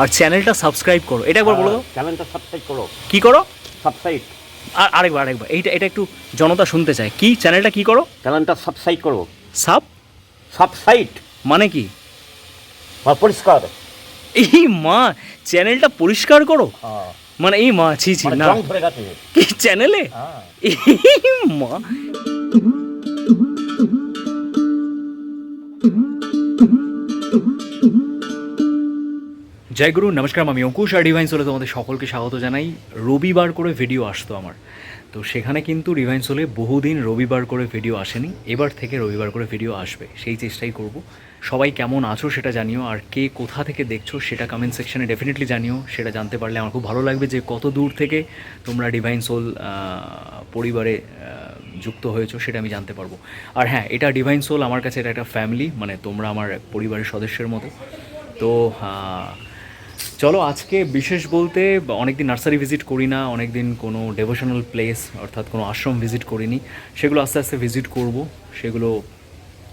আর চ্যানেলটা সাবস্ক্রাইব করো। এটা একবার বলো তো। চ্যানেলটা সাবস্ক্রাইব করো। কি করো? সাবস্ক্রাইব। আর আরেকবার এইটা এটা একটু জনতা শুনতে চায়। কি চ্যানেলটা কি করো? চ্যানেলটা সাবস্ক্রাইব করো। সাবস্ক্রাইব মানে কি? পরিষ্কার। এই মা, চ্যানেলটা পরিষ্কার করো মানে এই মা, ছি ছি না, জং ধরে গেছে কি চ্যানেলে? এই মা, জয় গুরু, নমস্কার। আমি অঙ্কুশ আর ডিভাইন সোলে তোমাদের সকলকে স্বাগত জানাই। রবিবার করে ভিডিও আসতো আমার, তো সেখানে কিন্তু ডিভাইন সোলে বহুদিন রবিবার করে ভিডিও আসেনি। এবার থেকে রবিবার করে ভিডিও আসবে, সেই চেষ্টাই করব। সবাই কেমন আছো সেটা জানিও, আর কে কোথা থেকে দেখছো সেটা কমেন্ট সেকশনে ডেফিনেটলি জানিও। সেটা জানতে পারলে আমার খুব ভালো লাগবে যে কত দূর থেকে তোমরা ডিভাইন সোল পরিবারে যুক্ত হয়েছো, সেটা আমি জানতে পারবো। আর হ্যাঁ, এটা ডিভাইন সোল আমার কাছে এটা একটা ফ্যামিলি, মানে তোমরা আমার পরিবারের সদস্যের মতো। তো চলো, আজকে বিশেষ বলতে অনেক দিন নার্সারি ভিজিট করি না, অনেক দিন কোনো ডেভোশনাল প্লেস অর্থাৎ কোনো আশ্রম ভিজিট করিনি। সেগুলো আস্তে আস্তে ভিজিট করব, সেগুলো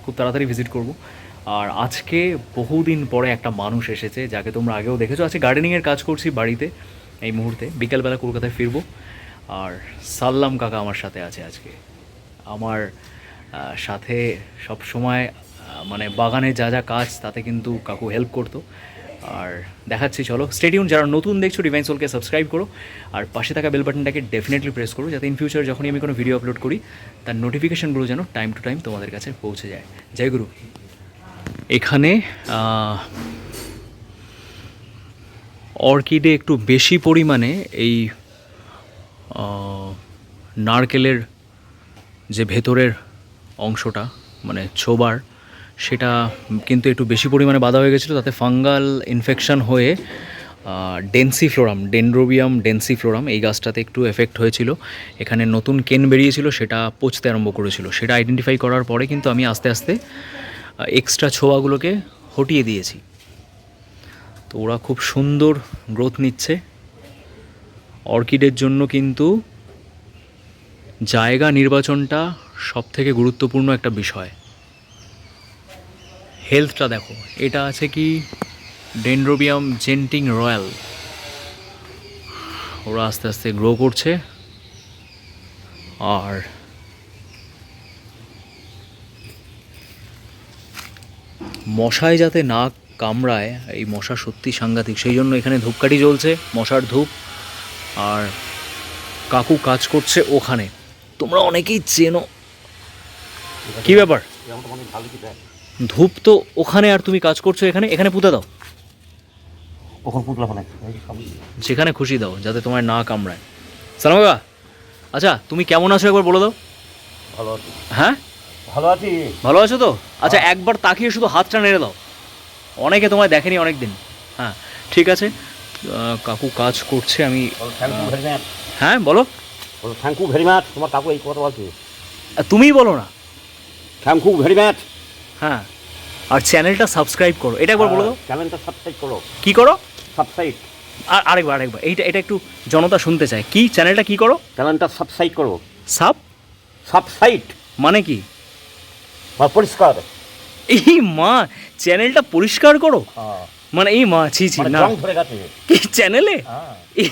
খুব তাড়াতাড়ি ভিজিট করব। আর আজকে বহুদিন পরে একটা মানুষ এসেছে, যাকে তোমরা আগেও দেখেছো। আজকে গার্ডেনিংয়ের কাজ করছি বাড়িতে এই মুহূর্তে, বিকেলবেলা কলকাতায় ফিরবো। আর সাল্লাম কাকা আমার সাথে আছে আজকে, আমার সাথে সব সময় মানে বাগানে যা যা কাজ তাতে কিন্তু কাকু হেল্প করতো। আর দেখাচ্ছি, চলো স্টেডিয়াম। যারা নতুন দেখছো ডিভাইন সোলকে সাবস্ক্রাইব করো, আর পাশে থাকা বেল বাটনটাকে ডেফিনেটলি প্রেস করো, যাতে ইন ফিউচার যখনই আমি কোনো ভিডিও আপলোড করি তার নোটিফিকেশানগুলো যেন টাইম টু টাইম তোমাদের কাছে পৌঁছে যায়। জয় গুরু। এখানে অর্কিডে একটু বেশি পরিমাণে এই নারকেলের যে ভেতরের অংশটা মানে ছোবার, সেটা কিন্তু একটু বেশি পরিমাণে বাধা হয়ে গেছিলো, তাতে ফাঙ্গাল ইনফেকশন হয়ে ডেন্সিফ্লোরাম, ডেনড্রোবিয়াম ডেন্সিফ্লোরাম এই গাছটাতে একটু এফেক্ট হয়েছিল। এখানে নতুন কেন বেরিয়েছিল, সেটা পচতে আরম্ভ করেছিল। সেটা আইডেন্টিফাই করার পরে কিন্তু আমি আস্তে আস্তে এক্সট্রা ছোবাগুলোকে হটিয়ে দিয়েছি। তো ওরা খুব সুন্দর গ্রোথ নিচ্ছে। অর্কিডের জন্য কিন্তু জায়গা নির্বাচনটা সবথেকে গুরুত্বপূর্ণ একটা বিষয়। হেলথটা দেখো, এটা আছে কি ডেনড্রোবিয়াম জেন্টিং রয়্যাল। ওরা আস্তে আস্তে গ্রো করছে। আর মশায় যাতে না কামড়ায়, এই মশা সত্যি সাংঘাতিক, সেই জন্য এখানে ধূপকাঠি জ্বলছে, মশার ধূপ। আর কাকু কাজ করছে ওখানে, তোমরা অনেকেই চেনো। কি ব্যাপার? ধূপ তো ওখানে, আর তুমি কাজ করছো এখানে। এখানে পুঁতে দাও, যেখানে খুশি দাও, যাতে তোমার না কামড়ায়। সালাম কাকা, আচ্ছা তুমি কেমন আছো একবার বলে দাও। ভালো আছি। হ্যাঁ ভালো আছি। ভালো আছো তো? আচ্ছা একবার তাকিয়ে শুধু হাতটা নেড়ে দাও, অনেকে তোমায় দেখেনি অনেক দিন। হ্যাঁ ঠিক আছে, কাকু কাজ করছে। আমি হ্যাঁ বলো। Thank you very much. তোমার কাকু এই কথা বলছে, তুমিই বলো না। Thank you very much. হ্যাঁ, আর চ্যানেলটা সাবস্ক্রাইব করো। এটা একবার বলো তো। চ্যানেলটা সাবস্ক্রাইব করো। কি করো? সাবস্ক্রাইব। আর আরেকবার এইটা এটা একটু জনতা শুনতে চায়। কি চ্যানেলটা কি করো? চ্যানেলটা সাবস্ক্রাইব করো। সাবস্ক্রাইব মানে কি? পরিষ্কার। এই মা, চ্যানেলটা পরিষ্কার করো মানে এই মা, ছি ছি না, জং ধরে গেছে কি চ্যানেলে? এই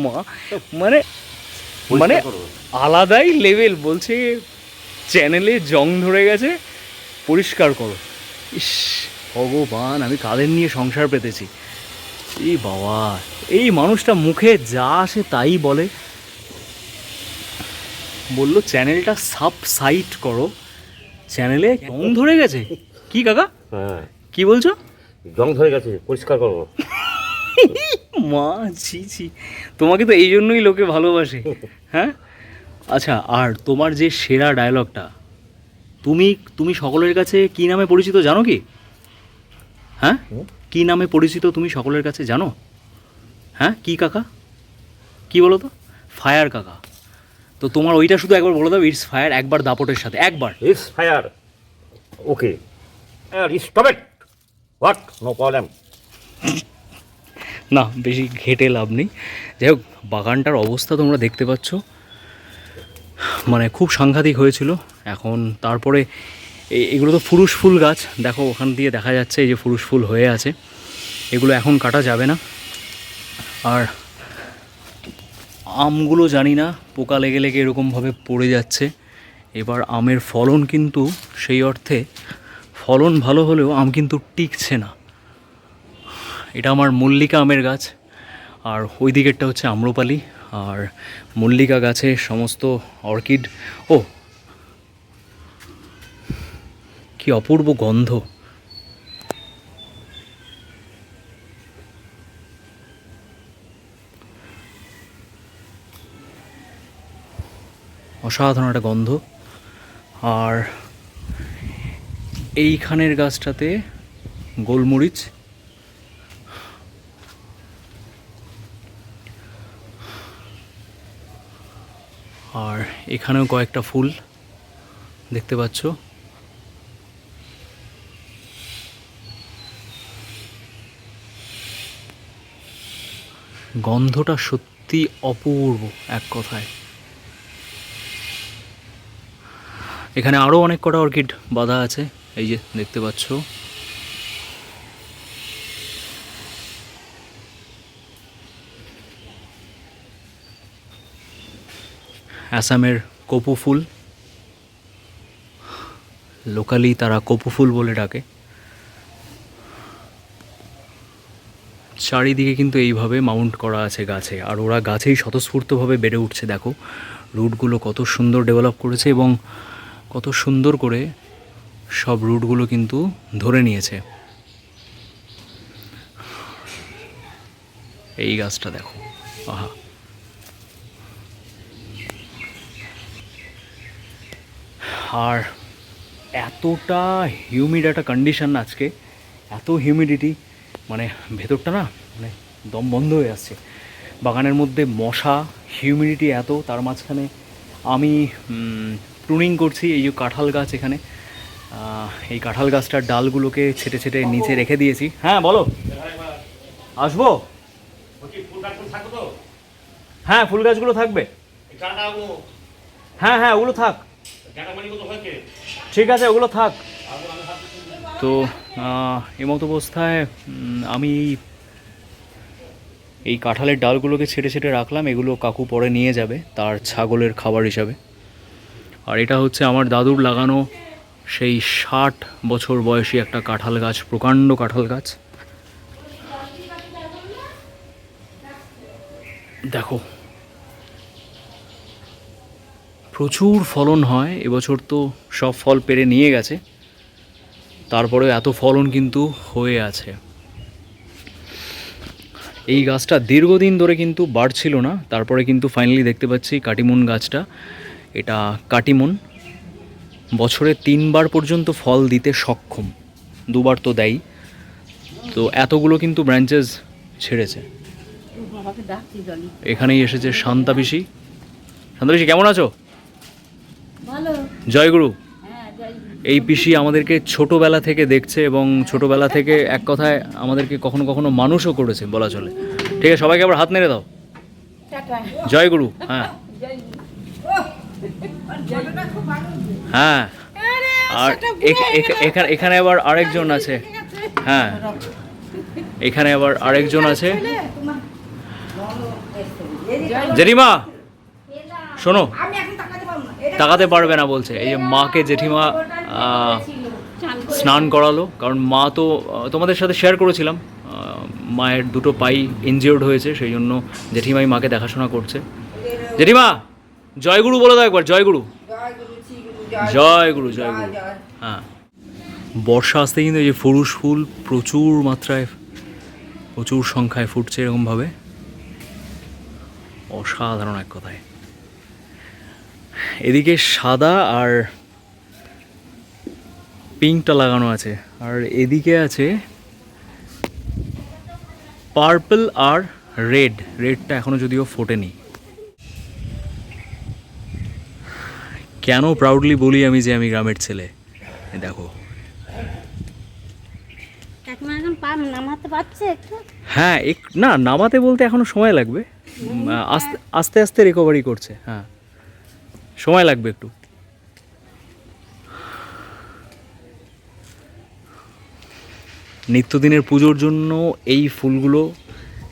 মা, মানে মানে আলাদাই লেভেল। বলছে চ্যানেলে জং ধরে গেছে, পরিষ্কার করো। ইস ভগবান, আমি কাদের নিয়ে সংসার পেতেছি। এই বাবা, এই মানুষটা মুখে যা আসে তাই বলে। বললো চ্যানেলটা সাবস্ক্রাইব করো, চ্যানেলে জং ধরে গেছে। কি কাকা? হ্যাঁ কি বলছো? জং ধরে গেছে, পরিষ্কার করো। মা ছি ছি, তোমাকে তো এই জন্যই লোকে ভালোবাসে। হ্যাঁ আচ্ছা, আর তোমার যে সেরা ডায়লগটা, তুমি সকলের কাছে কি নামে পরিচিত জানো কি? হ্যাঁ কি নামে পরিচিত তুমি সকলের কাছে জানো? হ্যাঁ কি কাকা? কি বলো তো? ফায়ার কাকা। তো তোমার ওইটা শুধু একবার বলে দাও, ইটস ফায়ার, একবার দাপটের সাথে, একবার। It's fire. Okay, stop it. What? No problem. না, বেশি ঘেটে লাভ নেই। যাই হোক, বাগানটার অবস্থা তোমরা দেখতে পাচ্ছ, মানে খুব সাংঘাতিক হয়েছিল। এখন তারপরে এগুলো তো ফুরুষ ফুল গাছ, দেখো ওখান দিয়ে দেখা যাচ্ছে এই যে ফুরুষ ফুল হয়ে আছে। এগুলো এখন কাটা যাবে না। আর আমগুলো জানি না পোকা লেগে লেগে এরকমভাবে পড়ে যাচ্ছে। এবার আমের ফলন কিন্তু সেই অর্থে ফলন ভালো হলেও আম কিন্তু টিকছে না। এটা আমার মল্লিকা আমের গাছ, আর ওই দিকেরটা হচ্ছে আম্রপালি। আর মল্লিকা গাছে সমস্ত অর্কিড। ও কি অপূর্ব গন্ধ! অসাধারণ একটা গন্ধ। আর এইখানের গাছটাতে গোলমরিচ, আর এখানেও কয়েকটা ফুল দেখতে পাচ্ছ। গন্ধটা সত্যি অপূর্ব এক কথায়। এখানে আরও অনেক কটা অর্কিড বাঁধা আছে, এই যে দেখতে পাচ্ছ। আসামের কপু ফুল, লোকালি তারা কপু ফুল বলে ডাকে। চারিদিকে কিন্তু এইভাবে মাউন্ট করা আছে গাছে, আর ওরা গাছেই স্বতঃস্ফূর্তভাবে বেড়ে উঠছে। দেখো রুটগুলো কত সুন্দর ডেভেলপ করেছে এবং কত সুন্দর করে সব রুটগুলো কিন্তু ধরে নিয়েছে। এই গাছটা দেখো, আহা! আর এতটা হিউমিড একটা কন্ডিশন আজকে, এত হিউমিডিটি, মানে ভেতরটা না মানে দম বন্ধ হয়ে আসছে। বাগানের মধ্যে মশা, হিউমিডিটি এত, তার মাঝখানে আমি প্রুনিং করছি এই যে কাঁঠাল গাছ এখানে। এই কাঁঠাল গাছটার ডালগুলোকে ছেটে ছেটে নিচে রেখে দিয়েছি। হ্যাঁ বলো, আসবো? হ্যাঁ ফুল গাছগুলো থাকবে। হ্যাঁ হ্যাঁ ওগুলো থাক, ঠিক আছে ওগুলো থাক। তো এমতো অবস্থায় আমি এই কাঁঠালের ডালগুলোকে ছেটে ছেটে রাখলাম, এগুলো কাকু পরে নিয়ে যাবে তার ছাগলের খাবার হিসাবে। আর এটা হচ্ছে আমার দাদুর লাগানো সেই 60 বছর বয়সী একটা কাঁঠাল গাছ, প্রকাণ্ড কাঁঠাল গাছ। দেখো প্রচুর ফলন হয় এবছর, তো সব ফল পেরে নিয়ে গেছে, তারপরেও এত ফলন কিন্তু হয়ে আছে। এই গাছটা দীর্ঘদিন ধরে কিন্তু বাড়ছিল না, তারপরে কিন্তু ফাইনালি দেখতে পাচ্ছি কাটিমুন গাছটা। এটা কাটিমুন বছরে 3 বার পর্যন্ত ফল দিতে সক্ষম, 2 বার তো দেয়। তো এতগুলো কিন্তু ব্রাঞ্চেস ছেড়েছে। এখানেই এসেছে শান্তা পিসি। শান্তা পিসি কেমন আছো? জয়গুরু। এই পিসি আমাদেরকে ছোটোবেলা থেকে দেখছে এবং ছোটোবেলা থেকে এক কথায় আমাদেরকে কখনো কখনো মানুষও করেছে বলা চলে। ঠিক আছে, সবাইকে আবার হাত নেড়ে দাও। জয়গুরু। হ্যাঁ হ্যাঁ। আর এখানে আবার আরেকজন আছে। হ্যাঁ এখানে আবার আরেকজন আছে। জেঠিমা শোনো, তাকাতে পারবে না বলছে। এই যে মাকে জেঠিমা স্নান করালো, কারণ মা তো তোমাদের সাথে শেয়ার করেছিলাম মায়ের 2টো পাই ইনজিওর্ড হয়েছে, সেই জন্য জেঠিমাই মাকে দেখাশোনা করছে। জেঠিমা জয়গুরু বলে দাও একবার, জয়গুরু। জয়গুরু জয়গুরু। হ্যাঁ বর্ষা আসতে কিন্তু এই যে ফুরুষ ফুল প্রচুর মাত্রায় প্রচুর সংখ্যায় ফুটছে এরকমভাবে, অসাধারণ এক কথায়। এদিকে সাদা আর পিঙ্কটা লাগানো আছে, আর এদিকে আছে পার্পল আর রেড। রেডটা এখনো যদিও ফোটেনি। কেন প্রাউডলি বলি আমি যে আমি গ্রামের ছেলে, দেখো। হ্যাঁ না নামাতে বলতে এখনো সময় লাগবে, আস্তে আস্তে আস্তে রিকভারি করছে। হ্যাঁ সময় লাগবে একটু। নিত্যদিনের পুজোর জন্য এই ফুলগুলো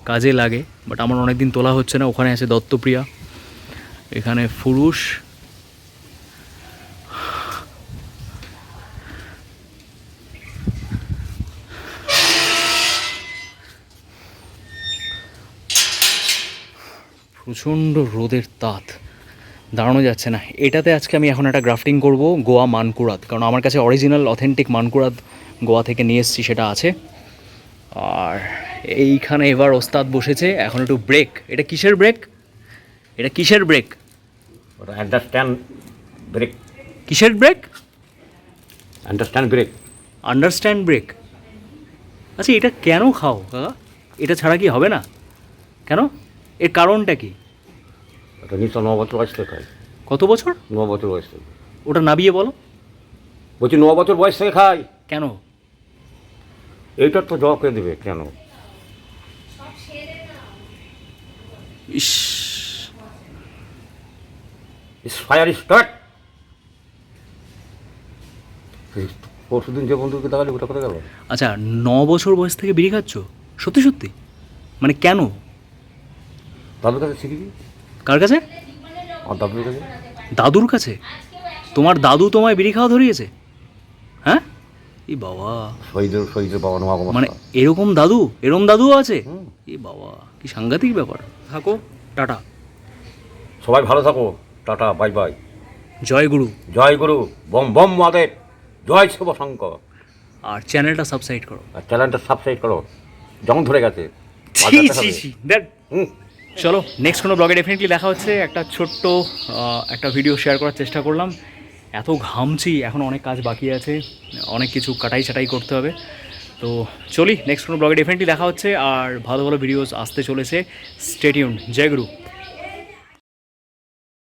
কাজে লাগে, বাট আমার অনেক দিন তোলা হচ্ছে না। ওখানে আছে দত্তপ্রিয়া, এখানে ফুরুষ, প্রচণ্ড রোদের তাত, দাঁড়ানো যাচ্ছে না। এটাতে আজকে আমি এখন একটা গ্রাফটিং করব গোয়া মানকুরাত, কারণ আমার কাছে অরিজিনাল অথেন্টিক মানকুরাত গোয়া থেকে নিয়ে এসেছি, সেটা আছে। আর এইখানে এবার ওস্তাদ বসেছে, এখন একটু ব্রেক। এটা কিসের ব্রেক? এটা কিসের ব্রেক? ওটা আন্ডারস্ট্যান্ড ব্রেক, কিসের break? Understand break. Understand break. আচ্ছা, এটা কেন খাও কাকা? এটা ছাড়া কি হবে না? কেন? এর কারণটা কি? ওটা নিশ্চয় 9 বছর বয়স থেকে খায়। কত বছর? 9 বছর বয়স থেকে। ওটা নাবিয়ে বলো। বলছি 9 বছর বয়স থেকে খায়। কেন? এইটার তো জবাব করে দেবে কেন। ইস, ফায়ার স্টার্ট। পরশু দিন যে বন্ধুকে দেখালি ওটা কোথায় গেল? আচ্ছা 9 বছর বয়স থেকে বিড়ি খাচ্ছ? সত্যি সত্যি? মানে কেন? দাদুর কাছে শিখবি। কার কাছে? আমার দাদুর কাছে। দাদুর কাছে? তোমার দাদু তোমায় বিড়ি খাওয়া ধরিয়েছে? হ্যাঁ? এ বাবা, শহীদের বাবা নোয়া মানে এরকম দাদু, এরকম দাদুও আছে? এ বাবা, কি সাংঘাতিক ব্যাপার। থাকো, টাটা। সবাই ভালো থাকো, টাটা, বাই বাই। জয় গুরু। জয় গুরু, বম বম মহাদেব, জয় শিব শঙ্কর। আর চ্যানেলটা সাবস্ক্রাইব করো। আর চ্যানেলটা সাবস্ক্রাইব করো, জং ধরে গেছে। দেখ, হুম। চলো নেক্সট কোনো ব্লগে ডেফিনেটলি দেখা হচ্ছে। একটা ছোট্ট একটা ভিডিও শেয়ার করার চেষ্টা করলাম। এত ঘামছি, এখন অনেক কাজ বাকি আছে, অনেক কিছু কাটাই ছাটাই করতে হবে। তো চলি, নেক্সট কোনো ব্লগে ডেফিনেটলি দেখা হচ্ছে। আর ভালো ভালো ভিডিওস আসতে চলেছে, স্টে টিউনড। জয় গুরু।